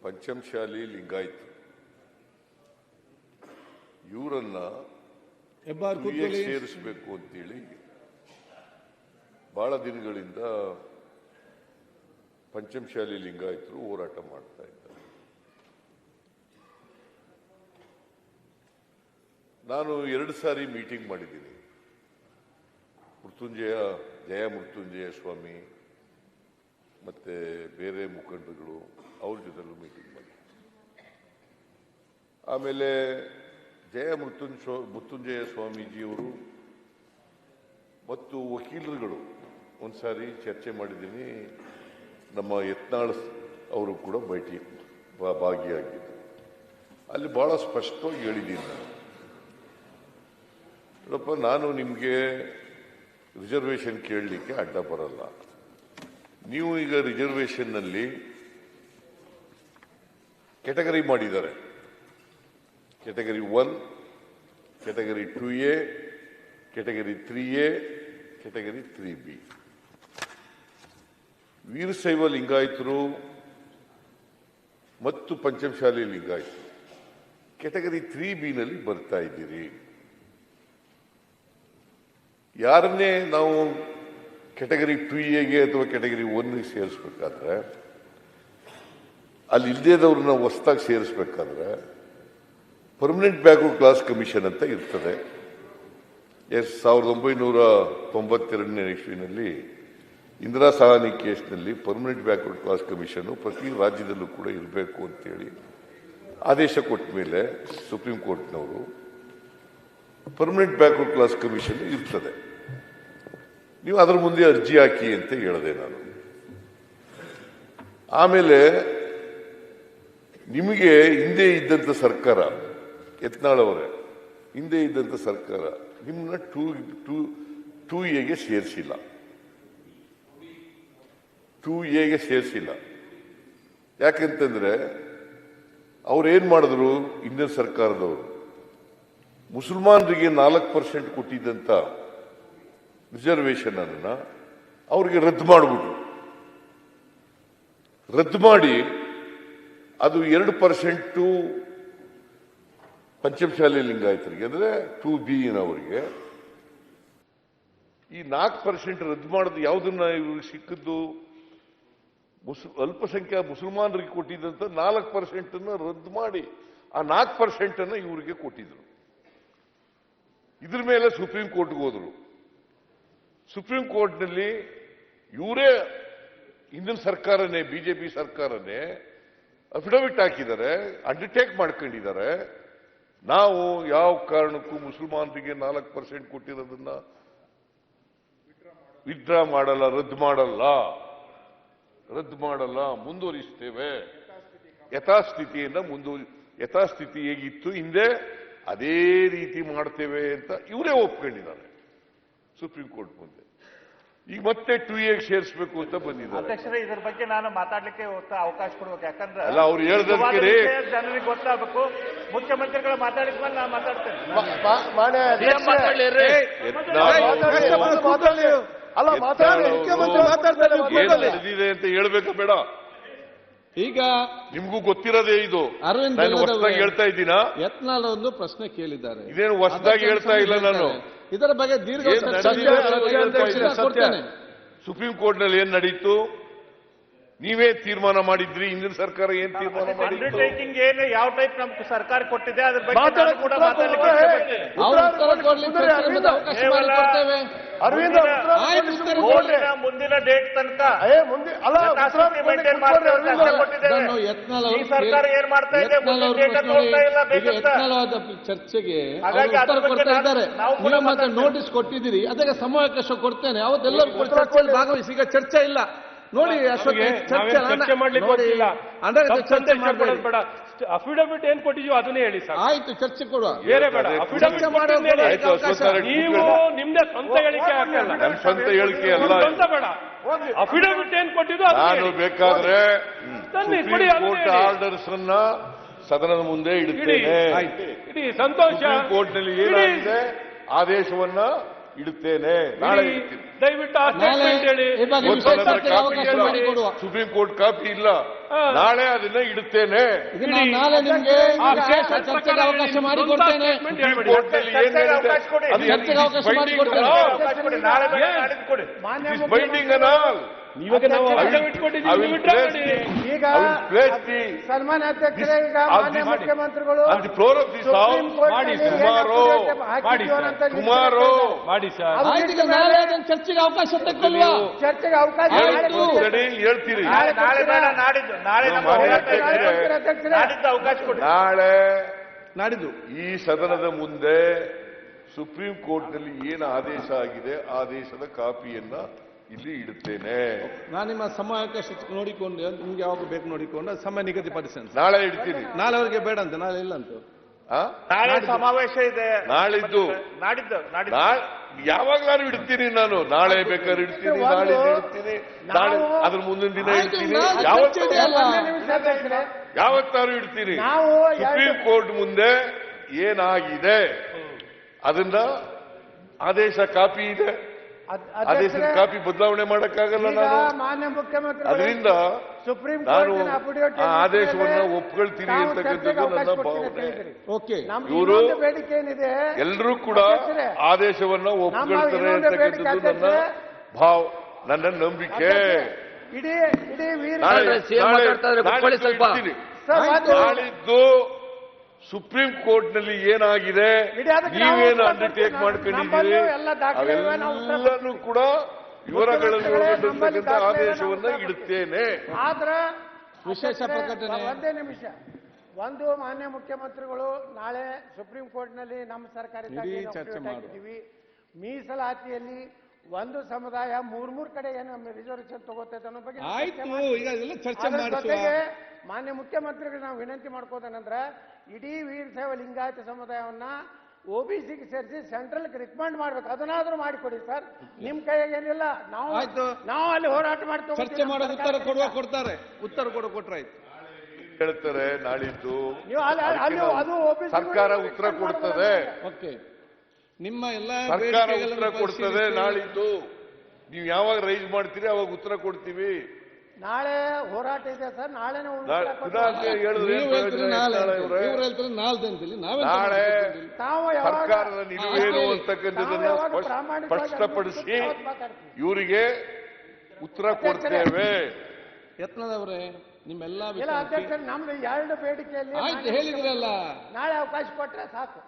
ಪಂಚಮಶಾಲಿ ಲಿಂಗಾಯತ್ ಇವರನ್ನ ಸೇರಿಸಬೇಕು ಅಂತೇಳಿ ಬಹಳ ದಿನಗಳಿಂದ ಪಂಚಮಶಾಲಿ ಲಿಂಗಾಯತರು ಹೋರಾಟ ಮಾಡ್ತಾ ಇದ್ದಾರೆ. ನಾನು 2 ಸಾರಿ ಮೀಟಿಂಗ್ ಮಾಡಿದ್ದೀನಿ. ಜಯ ಮೃತ್ಯುಂಜಯ ಸ್ವಾಮಿ ಮತ್ತೆ ಬೇರೆ ಮುಖಂಡರುಗಳು ಅವ್ರ ಜೊತೆಲೂ ಮೀಟಿಂಗ್ ಮಾಡಿ, ಆಮೇಲೆ ಜಯ ಮೃತ್ಯುಂಜಯ ಸ್ವಾಮೀಜಿಯವರು ಮತ್ತು ವಕೀಲರುಗಳು ಒಂದ್ಸಾರಿ ಚರ್ಚೆ ಮಾಡಿದ್ದೀನಿ. ನಮ್ಮ ಯತ್ನಾಳ್ ಅವರು ಕೂಡ ಭಾಗಿಯಾಗಿದ್ದರು. ಅಲ್ಲಿ ಬಹಳ ಸ್ಪಷ್ಟವಾಗಿ ಹೇಳಿದ್ದೀನಿ ನೋಡಪ್ಪ, ನಾನು ನಿಮಗೆ ರಿಸರ್ವೇಷನ್ ಕೇಳಲಿಕ್ಕೆ ಅಡ್ಡ ಬರಲ್ಲ. ನೀವು ಈಗ ರಿಸರ್ವೇಷನ್ನಲ್ಲಿ ಕೆಟಗರಿ ಮಾಡಿದ್ದಾರೆ. Category 1, category 2A, category 3A, category 3B. Veerashaiva ಲಿಂಗಾಯತರು ಮತ್ತು ಪಂಚಮಶಾಲಿ ಲಿಂಗಾಯತರು ಕೆಟಗರಿ 3B ಬರ್ತಾ ಇದ್ದೀರಿ. ಯಾರನ್ನೇ ನಾವು ಕೆಟಗರಿ 2Aಗೆ ಅಥವಾ ಕೆಟಗರಿ 1ಗೆ ಸೇರಿಸ್ಬೇಕಾದ್ರೆ, ಅಲ್ಲಿ ಇಲ್ಲದೇದವ್ರನ್ನ ಹೊಸದಾಗಿ ಸೇರಿಸ್ಬೇಕಾದ್ರೆ ಪರ್ಮನೆಂಟ್ ಬ್ಯಾಕ್ವರ್ಡ್ ಕ್ಲಾಸ್ ಕಮಿಷನ್ ಅಂತ ಇರ್ತದೆ. 1992ನೇ ಇಸ್ವಿನಲ್ಲಿ ಇಂದಿರಾ ಸಹಾನಿ ಕೇಸ್ನಲ್ಲಿ ಪರ್ಮನೆಂಟ್ ಬ್ಯಾಕ್ವರ್ಡ್ ಕ್ಲಾಸ್ ಕಮಿಷನ್ ಪ್ರತಿ ರಾಜ್ಯದಲ್ಲೂ ಕೂಡ ಇರಬೇಕು ಅಂತೇಳಿ ಆದೇಶ ಕೊಟ್ಟ ಮೇಲೆ ಸುಪ್ರೀಂ ಕೋರ್ಟ್ನವರು ಪರ್ಮನೆಂಟ್ ಬ್ಯಾಕ್ವರ್ಡ್ ಕ್ಲಾಸ್ ಕಮಿಷನ್ ಇರ್ತದೆ, ನೀವು ಅದರ ಮುಂದೆ ಅರ್ಜಿ ಹಾಕಿ ಅಂತ ಹೇಳಿದೆ ನಾನು. ಆಮೇಲೆ ನಿಮಗೆ ಹಿಂದೆ ಇದ್ದಂಥ ಸರ್ಕಾರ, ಯತ್ನಾಳ್ ಅವರೇ, ಹಿಂದೆ ಇದ್ದಂಥ ಸರ್ಕಾರ ನಿಮ್ಮನ್ನ 2Aಗೆ ಸೇರಿಸಿಲ್ಲ. 2Aಗೆ ಸೇರಿಸಿಲ್ಲ. ಯಾಕೆಂತಂದ್ರೆ ಅವ್ರೇನ್ ಮಾಡಿದ್ರು, ಹಿಂದಿನ ಸರ್ಕಾರದವರು ಮುಸಲ್ಮಾನರಿಗೆ 4% ಕೊಟ್ಟಿದ್ದಂತ ರಿಸರ್ವೇಷನ್ ಅನ್ನ ಅವ್ರಿಗೆ ರದ್ದು ಮಾಡಿ ಅದು 2% ಪಂಚಮಶಾಲಿ ಲಿಂಗಾಯತರಿಗೆ, ಅಂದ್ರೆ 2B ಅವರಿಗೆ. ಈ 4% ರದ್ದು ಮಾಡೋದು ಯಾವುದನ್ನ ಇವ್ರಿಗೆ ಸಿಕ್ಕಿದ್ದು, ಅಲ್ಪಸಂಖ್ಯಾತ ಮುಸಲ್ಮಾನರಿಗೆ ಕೊಟ್ಟಿದ್ದಂತ 4% ರದ್ದು ಮಾಡಿ ಆ 4% ಇವರಿಗೆ ಕೊಟ್ಟಿದ್ರು. ಇದ್ರ ಮೇಲೆ ಸುಪ್ರೀಂ ಕೋರ್ಟ್ಗೆ ಹೋದ್ರು. ಸುಪ್ರೀಂ ಕೋರ್ಟ್ನಲ್ಲಿ ಇವರೇ ಹಿಂದಿನ ಸರ್ಕಾರನೇ, ಬಿಜೆಪಿ ಸರ್ಕಾರನೇ ಅಫಿಡವಿಟ್ ಹಾಕಿದ್ದಾರೆ, ಅಂಡರ್ಟೇಕ್ ಮಾಡ್ಕೊಂಡಿದ್ದಾರೆ, ನಾವು ಯಾವ ಕಾರಣಕ್ಕೂ ಮುಸಲ್ಮಾನರಿಗೆ 4% ಕೊಟ್ಟಿರೋದನ್ನ ವಿತ್ಡ್ರಾ ಮಾಡಲ್ಲ, ರದ್ದು ಮಾಡಲ್ಲ, ಮುಂದುವರಿಸ್ತೇವೆ. ಯಥಾಸ್ಥಿತಿ ಹೇಗಿತ್ತು ಹಿಂದೆ ಅದೇ ರೀತಿ ಮಾಡ್ತೇವೆ ಅಂತ ಇವರೇ ಒಪ್ಕೊಂಡಿದ್ದಾರೆ ಸುಪ್ರೀಂ ಕೋರ್ಟ್ ಮುಂದೆ. ಈಗ ಮತ್ತೆ 2Aಗೆ ಸೇರಿಸಬೇಕು ಅಂತ ಬಂದಿದ್ದಾರೆ. ಅಧ್ಯಕ್ಷರೇ, ಇದ್ರ ಬಗ್ಗೆ ನಾನು ಮಾತಾಡ್ಲಿಕ್ಕೆ ಅವಕಾಶ ಕೊಡ್ಬೇಕು. ಯಾಕಂದ್ರೆ ಅಲ್ಲ, ಅವ್ರು ಹೇಳ್ದಕ್ಕೆ ಜನರಿಗೆ ಗೊತ್ತಾಗಬೇಕು. ಮುಖ್ಯಮಂತ್ರಿಗಳು ಮಾತಾಡಿದ್ಮೇಲೆ ನಾನು ಮಾತಾಡ್ತೇನೆ. ಏನ್ ನಡೆದಿದೆ ಅಂತ ಹೇಳ್ಬೇಕು ಬೇಡ? ಈಗ ನಿಮ್ಗೂ ಗೊತ್ತಿರೋದೇ ಇದು. ನಾನು ಹೊಸದಾಗಿ ಹೇಳ್ತಾ ಇದ್ದೀನಾ? ಯತ್ನಾಳ್ ಒಂದು ಪ್ರಶ್ನೆ ಕೇಳಿದ್ದಾರೆ, ಇದೇನು ಹೊಸದಾಗಿ ಹೇಳ್ತಾ ಇಲ್ಲ ನಾನು. ಇದರ ಬಗ್ಗೆ ದೀರ್ಘ ಸುಪ್ರೀಂ ಕೋರ್ಟ್ ನಲ್ಲಿ ಏನ್ ನಡೀತು ನೀವೇ ತೀರ್ಮಾನ ಮಾಡಿದ್ರಿ. ಹಿಂದಿನ ಸರ್ಕಾರ ಏನ್ ತೀರ್ಮಾನ ಮಾಡಿದ್ರು, ಅಂಡರ್ಟೇಕಿಂಗ್ ಏನು ಯಾವ ಟೈಪ್ ನಮ್ಗೆ ಸರ್ಕಾರ ಕೊಟ್ಟಿದೆ ಅದ್ರ ಬಗ್ಗೆ ಕೂಡ ಮಾತಾಡಲಿಕ್ಕೆ ಮುಂದಿನ ಡೇಟ್ ತನಕ ಈ ಸರ್ಕಾರ ಏನ್ ಮಾಡ್ತಾ ಇದೆ, ಚರ್ಚೆಗೆ ಮತ್ತೆ ನೋಟಿಸ್ ಕೊಟ್ಟಿದ್ದೀರಿ, ಅದಕ್ಕೆ ಸಮಯಾವಕಾಶ ಕೊಡ್ತೇನೆ. ಅವತ್ತೆಲ್ಲರೂ ಚರ್ಚೆಯಲ್ಲಿ ಭಾಗವಹಿಸಿ. ಈಗ ಚರ್ಚೆ ಇಲ್ಲ ನೋಡಿ, ಚರ್ಚೆ ಮಾಡ್ಲಿಕ್ಕೆ ಗೊತ್ತಿಲ್ಲ. ಬೇಡ, ಅಫಿಡವಿಟ್ ಏನ್ ಕೊಟ್ಟಿದ್ಯೋ ಅದನ್ನೇ ಹೇಳಿ ಸರ್. ಆಯ್ತು, ಚರ್ಚೆ ಕೊಡುವ, ಬೇರೆ ಬೇಡ. ಅಫಿಡವಿಟ್ ನೀವು ನಿಮ್ದೇ ಸ್ವಂತ ಹೇಳಿಕೆ ಹಾಕಲ್ಲ, ಸ್ವಂತ ಹೇಳಿಕೆ ಅಲ್ಲ, ಸ್ವಂತ ಬೇಡ. ಅಫಿಡವಿಟ್ ಏನ್ ಕೊಟ್ಟಿದ್ದು ನಾನು ಬೇಕಾದ್ರೆ ಕೋರ್ಟ್ ಆರ್ಡರ್ಸ್ ಅನ್ನ ಸದನದ ಮುಂದೆ ಇಡುತ್ತೇನೆ. ಇಡೀ ಸಂತೋಷ. ಕೋರ್ಟ್ ನಲ್ಲಿ ಏನಾಗಿದೆ ಆದೇಶವನ್ನ ಇಡುತ್ತೇನೆ, ನಾಳೆ ಇಡಿ. ಇಡ್ತೀನಿ. ದಯವಿಟ್ಟು ಆ ನಾಳೆ ಸ್ಟೇಟ್ಮೆಂಟ್ ಹೇಳಿ. ಈ ಬಗ್ಗೆ ಇವತ್ತು ವಿಶೇಷ ನನ್ನ ಹತ್ರ ಚರ್ಚೆಗೆ ಕಾಪಿ ಅವಕಾಶ ಇಲ್ಲ. ಮಾಡಿಕೊಡುವ. ಸುಪ್ರೀಂ ಕೋರ್ಟ್ ಕಾಪಿ ಇಲ್ಲ. ಹಾ. ನಾಳೆ ಅದನ್ನ ಇಡುತ್ತೇನೆ. ಇದನ್ನ ನಾಳೆ ನಿಮ್ಗೆ ಆ ವಿಶೇಷ ಸ್ಟೇಟ್ಮೆಂಟ್ ಚರ್ಚೆಗೆ ಪ್ರಕಾರ ಅವಕಾಶ ಹೇಳಿ. ಮಾಡಿಕೊಡ್ತೇನೆ. ಸ್ಟೇಟ್ಮೆಂಟ್ ಹೇಳ್ಬೇಡಿ. ಕೋರ್ಟ್ನಲ್ಲಿ ಏನ್ ಚರ್ಚೆಗೆ ಹೇಳಿದೆ? ಅವಕಾಶ ಕೊಡಿ. ಅದು ಚರ್ಚೆಗೆ ಅವಕಾಶ ಮಾಡಿಕೊಡ್ತೇನೆ. ಅವಕಾಶ ಕೊಡಿ. ನಾಳೆ ಬೇಡ, Yes. ನಾಡಿದ್ದು ಕೊಡಿ. ಬೈಂಡಿಂಗ್ ಅನ್ನ ಇವಾಗ ನಾವು ಅಫಿಡವಿಟ್ ಕೊಟ್ಟಿದ್ದೀವಿ, ನೀವು withdraw ಮಾಡಿ. ಈಗ ಈಗ ಸನ್ಮಾನ್ಯ ಅಧ್ಯಕ್ಷರೇ, ಈಗ ಮಾನ್ಯ ಮುಖ್ಯಮಂತ್ರಿಗಳು and the floor of this supreme house court ಮಾಡಿ ನಲ್ಲಿ ಸರ್. ಸುಮಾರು ಹಾಕಿದ್ದೀವಿ ಅಂತ ಸುಮಾರು ಮಾಡಿ ಸರ್. ಅದು ಆಯ್ತು, ಈಗ ನಾಳೆ ಅದನ್ನ ಚರ್ಚೆಗೆ ಅವಕಾಶ ತಕ್ಕೊಲ್ವಾ? ಚರ್ಚೆಗೆ ಅವಕಾಶ ಆಯ್ತು. ಹೇಳ್ತೀರಿ. ನಾಳೆ ಬೇಡ, ನಾಡಿದ್ದು. ನಾಳೆ ನಮ್ಮ ಮಾನ್ಯ ಹೋರಾಟ ಇದೆ. ಅಧ್ಯಕ್ಷರೇ, ನಾಡಿದ್ದು ಅವಕಾಶ ಕೊಡಿ. ನಾಳೆ ನಾಡಿದ್ದು ಈ ಸದನದ ಮುಂದೆ ಸುಪ್ರೀಂ ಕೋರ್ಟ್ನಲ್ಲಿ ಏನು ಆದೇಶ ಆಗಿದೆ ಆದೇಶದ ಕಾಪಿಯನ್ನ ಇಲ್ಲಿ ಇಡುತ್ತೇನೆ. ನಾನು ನಿಮ್ಮ ಸಮಯಾವಕಾಶ ನೋಡಿಕೊಂಡು ನಿಮ್ಗೆ ಯಾವಾಗ ಬೇಕು ನೋಡಿಕೊಂಡು ಸಮಯ ನಿಗದಿಪಡಿಸಿ. ನಾಳೆ ಇಡ್ತೀನಿ. ನಾಳೆ ಅವ್ರಿಗೆ ಬೇಡ ಅಂತ, ನಾಳೆ ಇಲ್ಲ ಅಂತ. ಆ? ನಾಳೆ ಸಮಾವೇಶ ಇದೆ. ನಾಳಿದ್ದು. ನಾಡಿದ್ದು. ಯಾವಾಗ್ಲಾರು ಇಡ್ತೀನಿ ನಾನು. ನಾಳೆ ಬೇಕಾದ್ರೆ ಇಡ್ತೀನಿ, ನಾಳೆ ಇಡ್ತೀನಿ, ನಾಳೆ ಅದ್ರ ಮುಂದಿನ ದಿನ ಆಯ್ತು, ಇಡ್ತೀನಿ, ನಾಳೆ ಯಾವತ್ತಾರು ಚರ್ಚೆ ಇದೆಯಲ್ಲ. ಯಾವತ್ತಾರು ಇಡ್ತೀನಿ. ನಾವು ಸುಪ್ರೀಂ ಕೋರ್ಟ್ ಮುಂದೆ ಏನಾಗಿದೆ ಅದನ್ನ ಆದೇಶ ಕಾಪಿ ಇದೆ. ಆದೇಶದ ಕಾಪಿ ಬದಲಾವಣೆ ಮಾಡಕ್ಕಾಗಲ್ಲ ನಾನು. ಮಾನ್ಯ ಮುಖ್ಯಮಂತ್ರಿ ಅದರಿಂದ ಸುಪ್ರೀಂ ನಾನು ಕೋರ್ಟಿನ affidavit ಆ ಆದೇಶವನ್ನ ಒಪ್ಕೊಳ್ತೀನಿ ತಾವು ಅಂತಕ್ಕಂಥದ್ದು ಚರ್ಚೆಗೆ ಅವಕಾಶ ನನ್ನ ಕೊಡ್ತೀನಿ ಅಂತ ಭಾವನೆ. ಹೇಳಿದ್ರಿ. ಓಕೆ, ನಮ್ದು ಇವ್ರು ಇನ್ನೊಂದು ಬೇಡಿಕೆ ಏನಿದೆ, ಎಲ್ಲರೂ ಕೂಡ ಅಧ್ಯಕ್ಷರೇ, ಆದೇಶವನ್ನ ಒಪ್ಕೊಳ್ತಾರೆ ಇನ್ನೊಂದು ಬೇಡಿಕೆ ಅಂತಕ್ಕಂಥದ್ದು ನನ್ನ ನಂಬಿಕೆ. ಇಡೀ ವೀರ ನಾಳೆ ಇಡ್ತೀನಿ. ಸರ್, ಅದು- ನಾಳಿದ್ದು ಸುಪ್ರೀಂ ಕೋರ್ಟ್ ನಲ್ಲಿ ಏನಾಗಿದೆ, ಇಡೀ ಅದಕ್ಕೆ ನಾವು ನೀವೇನು ಉತ್ತರ ಅಂಡರ್ಟೇಕ್ ಕೊಡ್ತೀವಿ. ಮಾಡ್ಕೊಂಡಿದ್ದೀರಿ, ನಮ್ಮಲ್ಲೂ ಎಲ್ಲ ದಾಖಲೆ ಇವೆ, ನಾವು ಉತ್ತರ ಅವೆಲ್ಲನೂ ಕೂಡ ವಿವರಗಳನ್ನು ಒಳಗೊಂಡಿರ್ತಕ್ಕಂಥ ನಮ್ಮಲ್ಲಿ ಆದೇಶವನ್ನ ದಾಖಲೆ ಇಡುತ್ತೇನೆ. ಆದ್ರೆ ವಿಶೇಷ ಪ್ರಕಟಣೆ. ಒಂದೇ ನಿಮಿಷ. ಒಂದು, ಮಾನ್ಯ ಮುಖ್ಯಮಂತ್ರಿಗಳು ನಾಳೆ ಸುಪ್ರೀಂ ಕೋರ್ಟ್ ನಲ್ಲಿ ನಮ್ಮ ಸರ್ಕಾರದಿಂದ ಇಡೀ ಏನು ಚರ್ಚೆ affidavit ಮಾಡು. ಹಾಕಿದ್ದೀವಿ. ಮೀಸಲಾತಿಯಲ್ಲಿ ಒಂದು ಸಮುದಾಯ ಮೂರ್ ಕಡೆ ಏನು ರಿಸರ್ವೇಶನ್ ತಗೋತೈತೆ ಅನ್ನೋ ಬಗ್ಗೆ ನಾವು ಆಯ್ತು, ಚರ್ಚೆ ಮಾಡ್ತೀವಿ. ಈಗ ಅದೆಲ್ಲ ಚರ್ಚೆ ಅದ್ರ ಮಾಡಿಸುವ. ಜೊತೆಗೆ ಮಾನ್ಯ ಮುಖ್ಯಮಂತ್ರಿಗಳು ನಾವು ವಿನಂತಿ ಮಾಡ್ಕೋದೇನಂದ್ರೆ, ಇಡೀ ವೀರಶೈವ ಲಿಂಗಾಯತ ಸಮುದಾಯವನ್ನ OBCಗೆ ಸೇರಿಸಿ ಸೆಂಟ್ರಲ್ ರಿಕಮೆಂಡ್ ಮಾಡ್ಬೇಕು. ಅದನ್ನಾದ್ರೂ ಮಾಡಿಕೊಡಿ ಸರ್. ನಿಮ್ ಕೈಯಾಗ ಏನಿಲ್ಲ. ಆಯ್ತು. ನಾವು ಅಲ್ಲಿ ಹೋರಾಟ ಮಾಡಿ ಚರ್ಚೆ ಮಾಡೋದು ಉತ್ತರ ಕೊಡ್ತಾರೆ. ಉತ್ತರ ಕೊಟ್ರಾಯ್ತು. ಹೇಳ್ತಾರೆ ನಾಳಿದ್ದು. ನೀವು ಅಲ್ಲಿ ಅದು OBC ಸರ್ಕಾರ ಉತ್ತರ ಕೊಡ್ತದೆ. ಓಕೆ, ನಿಮ್ಮ ಎಲ್ಲ ಸರ್ಕಾರ ಉತ್ತರ ಕೊಡ್ತದೆ ನಾಳಿದ್ದು. ನೀವು ಯಾವಾಗ ರೈಸ್ ಮಾಡ್ತೀರಿ ಅವಾಗ ಉತ್ತರ ಕೊಡ್ತೀವಿ. ನಾಳೆ ಹೋರಾಟ ಇದೆ ಸರ್. ನಾಳೆನೇ ಹೇಳಿದ್ರೆ ನೀವು ಹೇಳ್ತೀರಿ ನಾಳೆ, ಇವ್ರು ಹೇಳ್ತಾರೆ ನಾಳ್ದು ಅಂತಿಲ್ಲ. ನಾಳೆ ತಾವು ಸರ್ಕಾರದ ನಿಲುವೇನು ಅಂತಕ್ಕಂಥದ್ದನ್ನ ಸ್ಪಷ್ಟಪಡಿಸಿ ಇವರಿಗೆ ಉತ್ತರ ಕೊಡ್ತೇವೆ. ಯತ್ನದವರೇ, ನಿಮ್ಮೆಲ್ಲ ಇಲ್ಲ ಅಧ್ಯಕ್ಷ, ನಮ್ದು 2 ಬೇಡಿಕೆಯಲ್ಲಿ ಆಯ್ತು ಹೇಳಿದ್ರಲ್ಲ. ನಾಳೆ ಅವಕಾಶ ಕೊಟ್ರೆ ಸಾಕು.